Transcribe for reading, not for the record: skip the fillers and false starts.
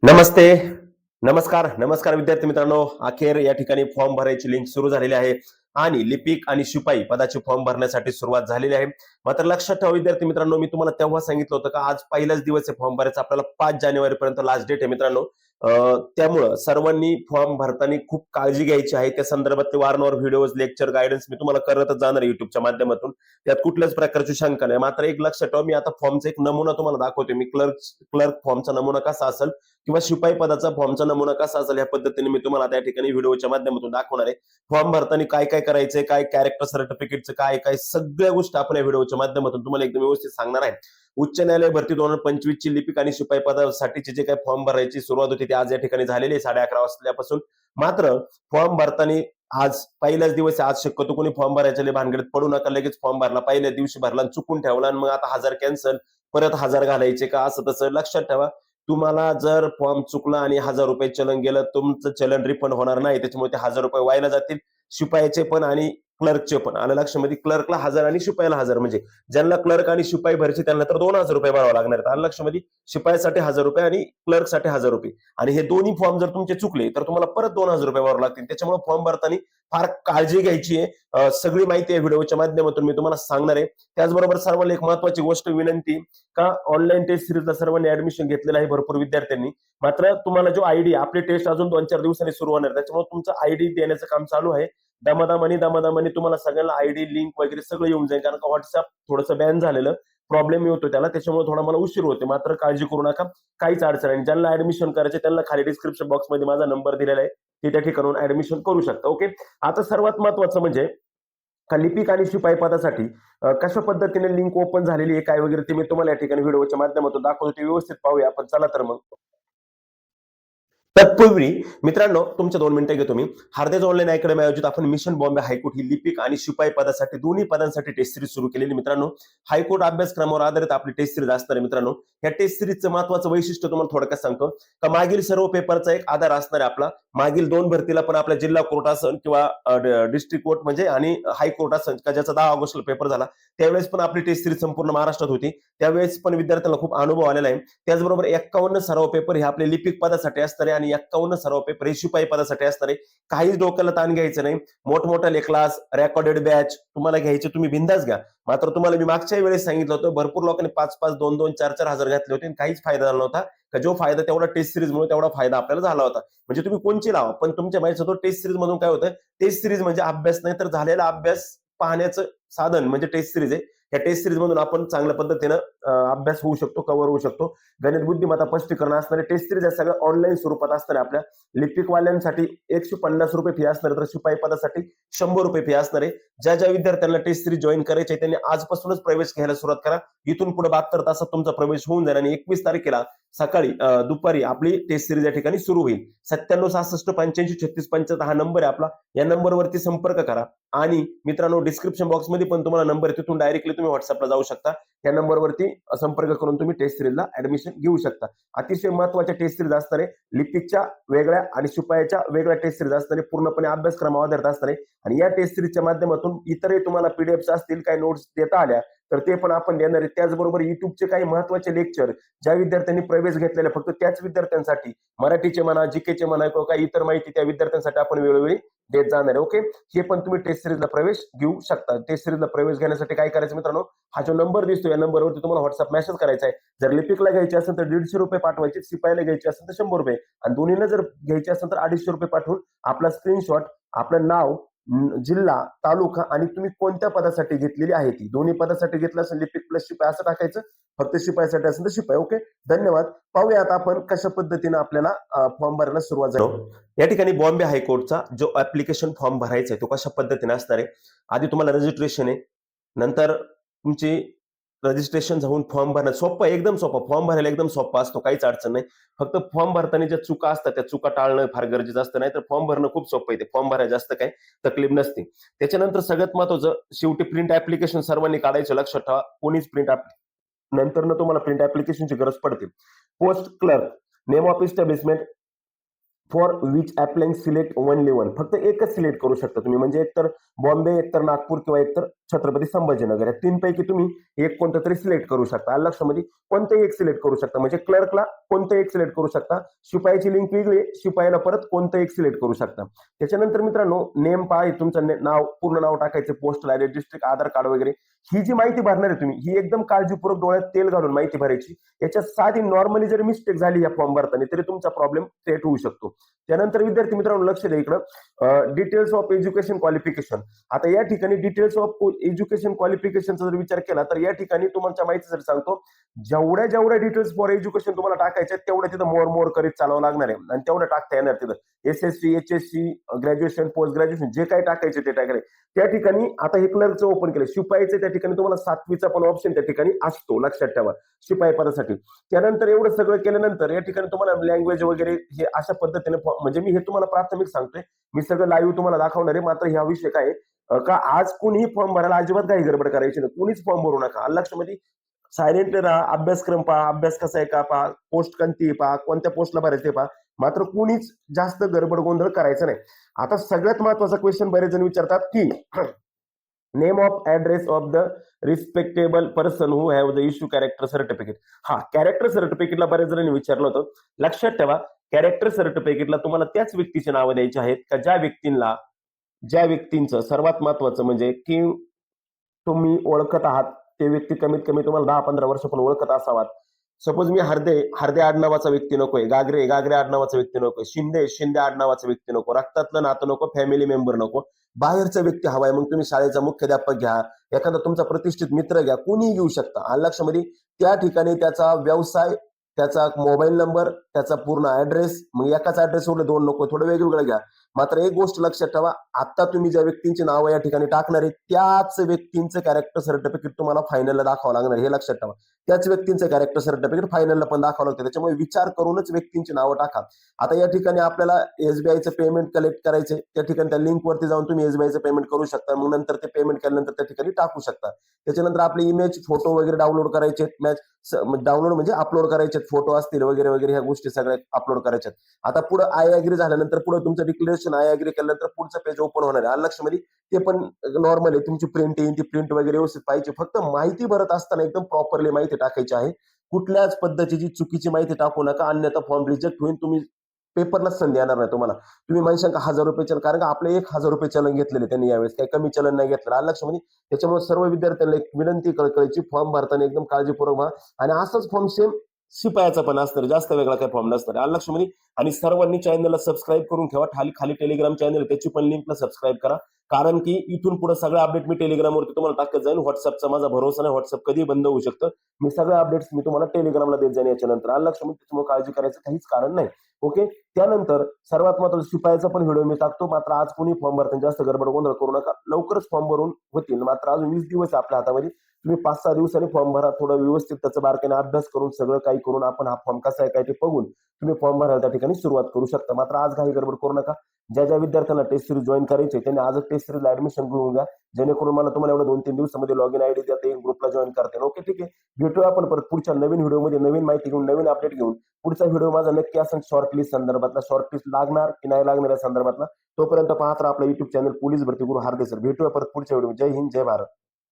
नमस्ते, नमस्कार विद्यार्थी मित्रांनो. अखेर या ठिकाणी फॉर्म भरायची लिंक सुरू झालेली आहे आणि लिपिक आणि शिपाई पदाचे फॉर्म भरण्यासाठी सुरुवात झालेली आहे. मात्र लक्षात ठेवा विद्यार्थी मित्रांनो, मी तुम्हाला तेव्हा सांगितलं होतं का आज पहिलाच दिवस आहे फॉर्म भरायचा. आपल्याला 5 जानेवारी पर्यंत लास्ट डेट आहे मित्रांनो. त्यामुळं सर्वांनी फॉर्म भरताना खूप काळजी घ्यायची आहे. त्या संदर्भातले वारंवार व्हिडिओज, लेक्चर, गायडन्स मी तुम्हाला करतच जाणार आहे युट्यूबच्या माध्यमातून. त्यात कुठल्याच प्रकारची शंका नाही. मात्र एक लक्षात ठेवा, मी आता फॉर्मचा एक नमुना तुम्हाला दाखवतो. मी क्लर्क फॉर्मचा नमुना कसा असेल किंवा शिपाई पदाचा फॉर्मचा नमुना कसा असेल या पद्धतीने मी तुम्हाला त्या ठिकाणी व्हिडिओच्या माध्यमातून दाखवणार आहे. फॉर्म भरताना काय काय करायचंय, काय कॅरेक्टर सर्टिफिकेटचं काय काय सगळ्या गोष्टी आपण या व्हिडिओच्या माध्यमातून तुम्हाला एकदम व्यवस्थित सांगणार आहे. उच्च न्यायालय भरती 2025 ची लिपिक आणि शिपाई पदासाठीचे जे काही फॉर्म भरायची सुरुवात होती ती आज या ठिकाणी झालेली आहे 11:30 वाजल्यापासून. मात्र फॉर्म भरताना आज पहिलाच दिवस आहे. आज शक्यतो कोणी फॉर्म भरायच्या भानगडीत पडू नका. लगेच फॉर्म भरला, पहिल्या दिवशी भरला आणि चुकून ठेवला आणि मग आता 1000 कॅन्सल, परत 1000 घालायचे का असं तसं. लक्षात ठेवा, तुम्हाला जर फॉर्म चुकला आणि 1000 रुपये चलन गेलं, तुमचं चलन रिफंड होणार नाही. त्याच्यामुळे ते 1000 रुपये वाया जातील, शिपायाचे पण आणि क्लर्कचे पण. आलं लक्षामध्ये? क्लर्कला 1000 आणि शिपायाला 1000. म्हणजे ज्यांना क्लर्क आणि शिपाई भरायचे त्यांना तर 2000 रुपये भरावे लागणार आहेत. आलं लक्षामध्ये? शिपायासाठी 1000 रुपये आणि क्लर्कसाठी 1000 रुपये. आणि हे दोन्ही फॉर्म जर तुमचे चुकले तर तुम्हाला परत 2000 रुपये भरावे लागतील. त्याच्यामुळे फॉर्म भरताना फार काळजी घ्यायची आहे. सगळी माहिती या व्हिडिओच्या माध्यमातून मी तुम्हाला सांगणार आहे. त्याचबरोबर सर्वांना एक महत्वाची गोष्ट विनंती का ऑनलाईन टेस्ट सिरीजला सर्वांनी ऍडमिशन घेतलेलं आहे भरपूर विद्यार्थ्यांनी. मात्र तुम्हाला जो आयडी, आपली टेस्ट अजून 2-4 दिवसांनी सुरू होणार, त्याच्यामुळे तुमचं आयडी देण्याचं काम चालू आहे. दमादमाने तुम्हाला सगळ्यांना आयडी लिंक वगैरे सगळं येऊन जाईल. कारण का व्हॉट्सअप थोडंसं बॅन झालेलं, प्रॉब्लेम येतो त्याला, त्याच्यामुळे थोडा मला उशीर होते. मात्र काळजी करू नका, काहीच अडचण नाही. ज्यांना ऍडमिशन करायचे त्यांना खाली डिस्क्रिप्शन बॉक्समध्ये माझा नंबर दिलेला आहे, ते त्या ठिकाणून ऍडमिशन करू शकता. ओके. आता सर्वात महत्वाचं म्हणजे लिपिक आणि शिपाई पदासाठी कशा पद्धतीने लिंक ओपन झालेली आहे काय वगैरे ते मी तुम्हाला या ठिकाणी व्हिडिओच्या माध्यमातून दाखवतो. ते व्यवस्थित पाहूया आपण. चला तर मग. तत्पूर्वी मित्रांनो, तुमच्या 2 मिनिटं घेतो मी. हार्देज ऑनलाईन अकॅडमी आयोजित आपण मिशन बॉम्बे हायकोर्ट ही लिपिक आणि शिपाई पदासाठी दोन्ही पदांसाठी टेस्ट सिरीज सुरू केलेली मित्रांनो. हायकोर्ट अभ्यासक्रमावर आधारित आपली टेस्ट सिरीज असणार आहे मित्रांनो. या टेस्ट सिरीजचं महत्वाचं वैशिष्ट्य तुम्हाला थोडक्यात सांगतो का मागील सर्व पेपरचा एक आधार असणार आहे आपला. मागील 2 भरतीला पण आपल्या जिल्हा कोर्ट असेल किंवा डिस्ट्रिक्ट कोर्ट म्हणजे आणि हायकोर्ट असेल का ज्याचा 10 ऑगस्टला पेपर झाला, त्यावेळेस पण आपली टेस्ट सिरीज संपूर्ण महाराष्ट्रात होती. त्यावेळेस पण विद्यार्थ्यांना खूप अनुभव आलेला आहे. त्याचबरोबर 51 सराव पेपर हे आपले लिपिक पदासाठी असणार आहे आणि 51 सराव पेपर हे शिपाई पदासाठी असणार आहे. काहीच डोक्याला ताण घ्यायचं नाही. मोठमोठे क्लास, रेकॉर्डेड बॅच तुम्हाला घ्यायचे, तुम्ही बिंदास घ्या. मात्र तुम्हाला मी मागच्या वेळेस सांगितलं होतं, भरपूर लोकांनी 5-5, 2-2, 4-4 हजार घातले होते आणि काहीच फायदा झाला नव्हता. का जो फायदा तेवढा टेस्ट सिरीजमुळे तेवढा फायदा आपल्याला झाला होता. म्हणजे तुम्ही कोणची लावा, पण तुमच्या माहिती होतं टेस्ट सिरीज मधून काय होतं, टेस्ट सिरीज म्हणजे अभ्यास नाही तर झालेला अभ्यास पाहण्याचं साधन म्हणजे टेस्ट सिरीज आहे. या टेस्ट सिरीज मधून आपण चांगल्या पद्धतीनं अभ्यास होऊ शकतो, कव्हर होऊ शकतो. गणित, बुद्धिमत्ता, स्पष्टीकरण असणारे टेस्ट सिरीज या सगळ्या ऑनलाईन स्वरूपात असणार आहे. आपल्या लिपिकवाल्यांसाठी 150 रुपये फी असणार, तर शिपाई पदासाठी 100 रुपये फी असणार आहे. ज्या ज्या विद्यार्थ्यांना टेस्ट सिरीज जॉईन करायचे त्यांनी आजपासूनच प्रवेश घ्यायला सुरुवात करा. इथून पुढे 72 तासात तुमचा प्रवेश होऊन जाईल आणि 21 तारखेला सकाळी दुपारी आपली टेस्ट सिरीज या ठिकाणी सुरू होईल. 97 66 85 36 75 हा नंबर आहे आपला. या नंबरवरती संपर्क करा. आणि मित्रांनो, डिस्क्रिप्शन बॉक्समध्ये पण तुम्हाला नंबर आहे, तिथून डायरेक्टली तुम्ही व्हॉट्सअपला जाऊ शकता. या नंबरवरती संपर्क करून तुम्ही टेस्ट सिरीजला ऍडमिशन घेऊ शकता. अतिशय महत्वाच्या टेस्ट सिरीज असणार आहे. लिपिकच्या वेगळ्या आणि शिपायाच्या वेगळ्या टेस्ट सिरीज असणार आहे. पूर्णपणे अभ्यासक्रमावर आधारित असणार आहे. आणि या टेस्ट सिरीजच्या माध्यमातून इतरही तुम्हाला पीडीएफ असतील, काही नोट्स देता आल्या तर ते पण आपण देणार आहे. त्याचबरोबर युट्यूबचे काही महत्वाचे लेक्चर ज्या विद्यार्थ्यांनी प्रवेश घेतलेले फक्त त्याच विद्यार्थ्यांसाठी, मराठीचे म्हणा, जीकेचे म्हणा किंवा काही इतर माहिती त्या विद्यार्थ्यांसाठी आपण वेळोवेळी देत जाणार आहे. ओके. हे पण तुम्ही टेस्ट सिरीजला प्रवेश घेऊ शकता. टेस्ट सिरीजला प्रवेश घेण्यासाठी काय करायचं मित्रांनो, हा जो नंबर दिसतो या नंबरवरती तुम्हाला व्हॉट्सअप मेसेज करायचा आहे. जर लिपिकला घ्यायचे असेल तर 150 रुपये पाठवायचे, शिपाईला घ्यायचे असेल तर 100 रुपये, आणि दोन्हीला जर घ्यायचे असेल तर 250 रुपये पाठवून आपला स्क्रीनशॉट, आपलं नाव, जिल्हा, तालुका आणि तुम्ही कोणत्या पदासाठी घेतलेली आहे ती. दोन्ही पदासाठी घेतलं असेल लिपिक प्लस शिपाई असं टाकायचं. फक्त शिपाईसाठी असेल तर शिपाई. ओके. धन्यवाद. पाहूयात आपण कशा पद्धतीने आपल्याला फॉर्म भरायला सुरुवात झाली. या ठिकाणी बॉम्बे हायकोर्टचा जो ऍप्लिकेशन फॉर्म भरायचा आहे तो कशा पद्धतीने असणार आहे. आधी तुम्हाला रजिस्ट्रेशन आहे, नंतर तुमची रजिस्ट्रेशन जाऊन फॉर्म भरणं सोपं, एकदम सोपं. फॉर्म भरायला एकदम सोपा असतो, काहीच अडचण नाही. फक्त फॉर्म भरताना ज्या चुका असतात त्या चुका टाळणं फार गरजेचं असतं. नाही तर फॉर्म भरणं खूप सोपं आहे. फॉर्म भरायला जास्त काही तकलीफ नसते. त्याच्यानंतर सगळ्यात महत्वाचं, शेवटी प्रिंट ऍप्लिकेशन सर्वांनी काढायचं. लक्षात ठेवा, कोणीच प्रिंट नंतर तुम्हाला प्रिंट ऍप्लिकेशनची गरज पडते. Post clerk, name of establishment for which applying select only one. फक्त एकच सिलेक्ट करू शकता तुम्ही, म्हणजे एकतर बॉम्बे, एकतर नागपूर किंवा एकतर छत्रपती संभाजीनगर. या तीनपैकी तुम्ही एक कोणतं तरी सिलेक्ट करू शकता. आलं लक्षामध्ये? कोणतंही एक सिलेक्ट करू शकता. म्हणजे क्लर्कला कोणतंही एक सिलेक्ट करू शकता. शिपायाची लिंक वेगळी आहे. शिपायाला परत कोणतं एक सिलेक्ट करू शकता. त्याच्यानंतर मित्रांनो नेम पहा, तुमचं नाव, पूर्ण नाव टाकायचं, पोस्टल ॲड्रेस, डिस्ट्रिक्ट, आधार कार्ड वगैरे. ही जी माहिती भरणार आहे तुम्ही, ही एकदम काळजीपूर्वक डोळ्यात तेल घालून माहिती भरायची. याच्यात साधी नॉर्मली जरी मिस्टेक झाली या फॉर्म भरताना तरी तुमचा प्रॉब्लेम क्रिएट होऊ शकतो. त्यानंतर विद्यार्थी मित्रांनो लक्ष द्या इकडं, डिटेल्स ऑफ एज्युकेशन क्वालिफिकेशन. आता या ठिकाणी डिटेल्स ऑफ एज्युकेशन क्वालिफिकेशनचा जर विचार केला तर या ठिकाणी तुम्हाला माहिती जर सांगतो, जेवढ्या जेवढ्या डिटेल्स फॉर एज्युकेशन तुम्हाला टाकायचे तेवढ्या तिथं मोर करीत चालावं लागणार आहे आणि तेवढं टाकता येणार तिथं. SSC, HSC, graduation, post graduation जे काही टाकायचे ते टाकले. त्या ठिकाणी आता हे क्लर्कचं ओपन केलं. शिपाईचं त्या ठिकाणी तुम्हाला 7वीचा पण ऑप्शन त्या ठिकाणी असतो, लक्षात ठेवा, शिपाई पदासाठी. त्यानंतर एवढं सगळं केल्यानंतर या ठिकाणी तुम्हाला लँग्वेज वगैरे हे अशा पद्धतीने म्हणजे मी हे तुम्हाला प्राथमिक सांगतोय. मी सगळं लाईव्ह तुम्हाला दाखवणार आहे. मात्र ह्या विषय काय का आज कोणीही फॉर्म भरायला अजिबात काही गडबड करायची नाही. कोणीच फॉर्म भरू नका. लक्षामध्ये सायलेंटली राहा. अभ्यासक्रम पहा, अभ्यास कसा आहे का पहा, पोस्ट कोणती पहा, कोणत्या पोस्टला भरायचे पहा. मात्र कोणीच जास्त गडबड गोंधळ करायचा नाही. आता सगळ्यात महत्वाचा क्वेश्चन बरेच जण विचारतात की name of address of the respectable person who have the issue character certificate. हा, कॅरेक्टर सर्टिफिकेटला बरेच जणांनी विचारलं होतं. लक्षात ठेवा, कॅरेक्टर सर्टिफिकेटला तुम्हाला त्याच व्यक्तीची नावं द्यायची आहेत का ज्या व्यक्तींचं सर्वात महत्वाचं म्हणजे की तुम्ही ओळखत आहात. ते व्यक्ती कमीत कमी तुम्हाला 10-15 वर्ष पण ओळखत असावात. सपोज मी हरदे आडनावाचा व्यक्ती नकोय, गागरे आडनावाचा व्यक्ती नकोय, शिंदे आडनावाचा व्यक्ती नको, रक्तातलं नातं नको, फॅमिली मेंबर नको, बाहेरचा व्यक्ती हवाय. मग तुम्ही शाळेचा मुख्याध्यापक घ्या, एखादा तुमचा प्रतिष्ठित मित्र घ्या, कोणीही घेऊ शकता. आलं लक्षामध्ये? त्या ठिकाणी त्याचा व्यवसाय, त्याचा मोबाईल नंबर, त्याचा पूर्ण ऍड्रेस, मग एकाच ऍड्रेस सोडले 2 नको, थोडं वेगवेगळं घ्या. मात्र एक गोष्ट लक्षात ठेवा, आता तुम्ही ज्या व्यक्तींची नावं या ठिकाणी टाकणार आहे त्याच व्यक्तींचं कॅरेक्टर सर्टिफिकेट तुम्हाला फायनलला दाखवावं लागणार, हे लक्षात ठेवा. त्याच व्यक्तींचं कॅरेक्टर सर्टिफिकेट फायनलला पण दाखवावं लागतं. त्याच्यामुळे विचार करूनच व्यक्तींची नावं टाका. आता या ठिकाणी आपल्याला SBIचं पेमेंट कलेक्ट करायचे, त्या ठिकाणी त्या लिंकवरती जाऊन तुम्ही SBIचं पेमेंट करू शकता. मग नंतर ते पेमेंट केल्यानंतर त्या ठिकाणी टाकू शकता. त्याच्यानंतर आपले इमेज, फोटो वगैरे डाउनलोड करायचे, डाउनलोड म्हणजे अपलोड करायचे, फोटो असतील वगैरे वगैरे, ह्या गोष्टी सगळ्या अपलोड करायच्यात. आता पुढे आय अग्री झाल्यानंतर पुढे तुमचं डिक्लेरेशन आय अग्री केल्यानंतर पुढचं पेज ओपन होणार आहे. लक्षामध्ये ते पण नॉर्मल आहे. तुमची प्रिंट येईल, ती प्रिंट वगैरे व्यवस्थित पाहिजे. फक्त माहिती भरत असताना एकदम प्रॉपरली माहिती टाकायची आहे. कुठल्याच पद्धतीची चुकीची माहिती टाकू नका, अन्यथा फॉर्म रिजेक्ट होईल. तुम्ही पेपरलाच संधी येणार नाही तुम्हाला. तुम्ही म्हणशाल का ₹1000 चलन, कारण का आपले ₹1000 चलन घेतलेले त्यांनी यावेळेस, काही कमी चलन नाही घेतलं. आलं लक्षामध्ये? त्याच्यामुळे सर्व विद्यार्थ्यांना एक विनंती कळकळीची, फॉर्म भरताना एकदम काळजीपूर्वक व्हा. आणि असंच फॉर्म सेम शिपायाचा पण असणार, जास्त वेगळा काही फॉर्म नसणार. आलं लक्षामध्ये? आणि सर्वांनी चॅनलला सबस्क्राईब करून ठेवा. खाली टेलिग्राम चॅनल आहे, त्याची पण लिंकला सबस्क्राईब करा. कारण की इथून पुढे सगळं अपडेट मी टेलिग्रामवरती तुम्हाला टाकत जाईल. व्हॉट्सअपचा माझा भरोसा नाही, व्हॉट्सअप कधी बंद होऊ शकतं. मी सगळे अपडेट्स मी तुम्हाला टेलिग्रामला देत जाईन याच्यानंतर. आलं लक्षामध्ये? त्याच्यामुळे काळजी करायचं काहीच कारण नाही. ओके. त्यानंतर सर्वात महत्वाचं शिपायाचा पण व्हिडिओ मी टाकतो. मात्र आज कोणी फॉर्म भरताना जास्त गडबड गोंधळ करू नका. लवकरच फॉर्म भरून होतील. मात्र अजून 20 दिवस आपल्या हातामध्ये. तुम्ही 5-6 दिवसांनी फॉर्म भरा. थोडं व्यवस्थित त्याचं बारकाईने अभ्यास करून सगळं काही करून आपण हा फॉर्म कसा आहे काय ते बघून तुम्ही फॉर्म भरायला त्या ठिकाणी सुरुवात करू शकता. मात्र आज काही गडबड करू नका. ज्या विद्यार्थ्यांना टेस्ट सिरीज जॉईन करायचे त्यांनी आजच टेस्ट सिरीजला ऍडमिशन घेऊन घ्या, जेणेकरून मला तुम्हाला एवढं 2-3 दिवसामध्ये लॉगिन आयडी देता येईल, ग्रुपला जॉईन करता येईल. ओके, ठीक आहे. भेटूया आपण परत पुढच्या नवीन व्हिडिओमध्ये, नवीन माहिती घेऊन, नवीन अपडेट घेऊन. पुढचा व्हिडिओ माझा नक्की असेल शॉर्ट लिस्ट संदर्भातला, शॉर्ट लिस्ट लागणार की नाही लागणार या संदर्भातला. तोपर्यंत पाहत राहा आपला युट्यूब चॅनल पोलीस भरती गुरु हार्दे सर. भेटूया परत पुढच्या व्हिडिओ. जय हिंद, जय भारत.